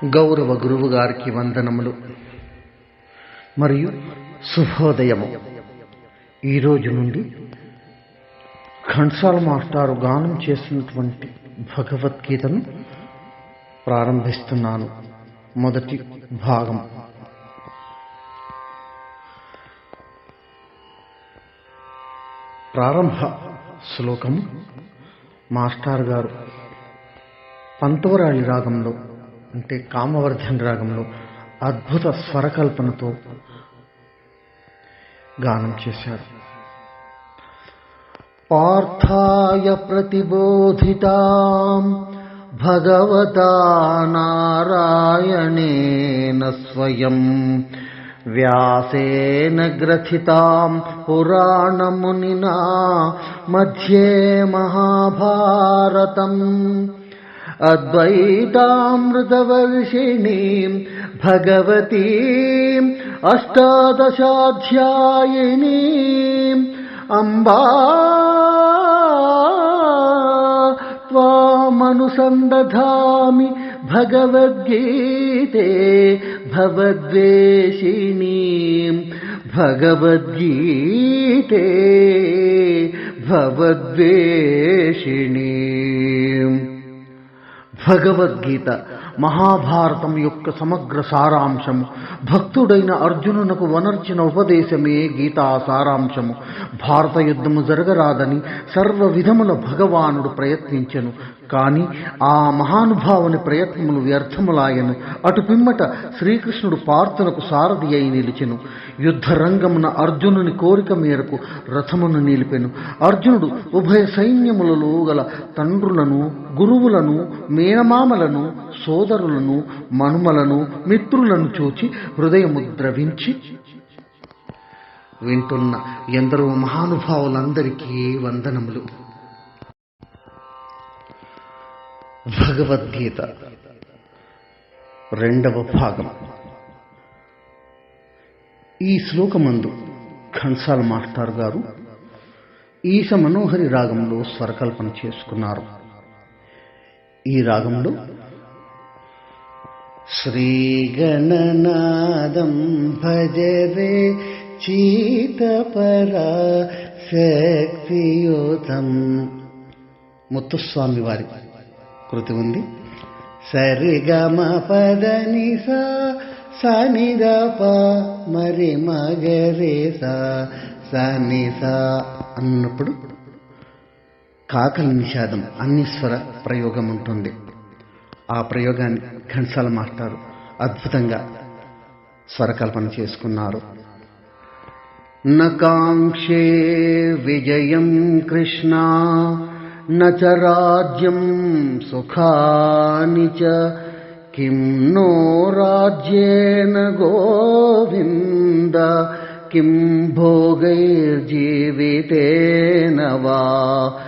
గౌరవ గురువు గారికి వందనములు మరియు శుభోదయము. ఈరోజు నుండి ఘంటసాల మాస్టారు గానం చేసినటువంటి భగవద్గీతను ప్రారంభిస్తున్నాను. మొదటి భాగం. ప్రారంభ శ్లోకము మాస్టర్ గారు పంతవరాళి రాగంలో అంటే కామవర్ధన్ రాగంలో అద్భుత స్వరకల్పనతో గానం చేశారు. పార్థాయ ప్రతిబోధితాం భగవతా నారాయణేన స్వయం వ్యాసేన గ్రథితాం పురాణమునినా మధ్యే మహాభారతం అద్వైతామృతవర్షిణీం భగవతీం అష్టాదశాధ్యాయినీం అంబా త్వామనుసందధామి భగవద్గీతే భవద్వేషిణీం భగవద్గీతే భవద్వేషిణీం. భగవద్గీత మహాభారతం యొక్క సమగ్ర సారాంశము. భక్తుడైన అర్జునునకు వనర్చిన ఉపదేశమే గీతా సారాంశము. భారత యుద్ధము జరగరాదని సర్వ విధముల భగవానుడు ప్రయత్నించెను. కాని ఆ మహానుభావుని ప్రయత్నములు వ్యర్థములాయను. అటు పిమ్మట శ్రీకృష్ణుడు పార్థునకు సారథి అయి నిలిచెను. యుద్ధరంగమున అర్జునుని కోరిక మేరకు రథమును నిలిపెను. అర్జునుడు ఉభయ సైన్యములలో గల తండ్రులను, గురువులను, మేనమామలను, సోదరులను, మనుమలను, మిత్రులను చూచి హృదయము ద్రవించి వింటున్న ఎందరో మహానుభావులందరికీ వందనములు. భగవద్గీత రెండవ భాగం. ఈ శ్లోకమందు ఘంటసాల మాస్టర్ గారు ఈశ మనోహరి రాగంలో స్వరకల్పన చేసుకున్నారు. ఈ రాగంలో శ్రీగణనాదం భజరే చీతపరా శక్తియుతం ముత్తుస్వామి వారి కృతి ఉంది. సరిగమ పదని సనిదప మరి మగరే సనిస అన్నప్పుడు కాకలి నిషాదం అన్ని స్వర ప్రయోగం ఉంటుంది. ఆ ప్రయోగాన్ని ఘంటసాల మాస్టారు అద్భుతంగా స్వరకల్పన చేసుకున్నారు. నకాంక్షే విజయం కృష్ణ నచ రాజ్యం సుఖాని చ కిం నో రాజ్యేన గోవింద కిం భోగైర్జీవితేన వా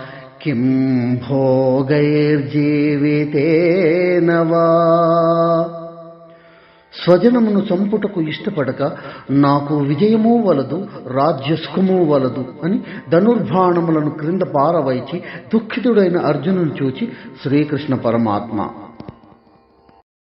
కిం భోగైర్జీవితేన వా. స్వజనమును చంపుటకు ఇష్టపడక నాకు విజయమూ వలదు, రాజ్యసుఖమూ వలదు అని ధనుర్బాణములను క్రింద పారవైచి దుఃఖితుడైన అర్జునుని చూచి శ్రీకృష్ణ పరమాత్మ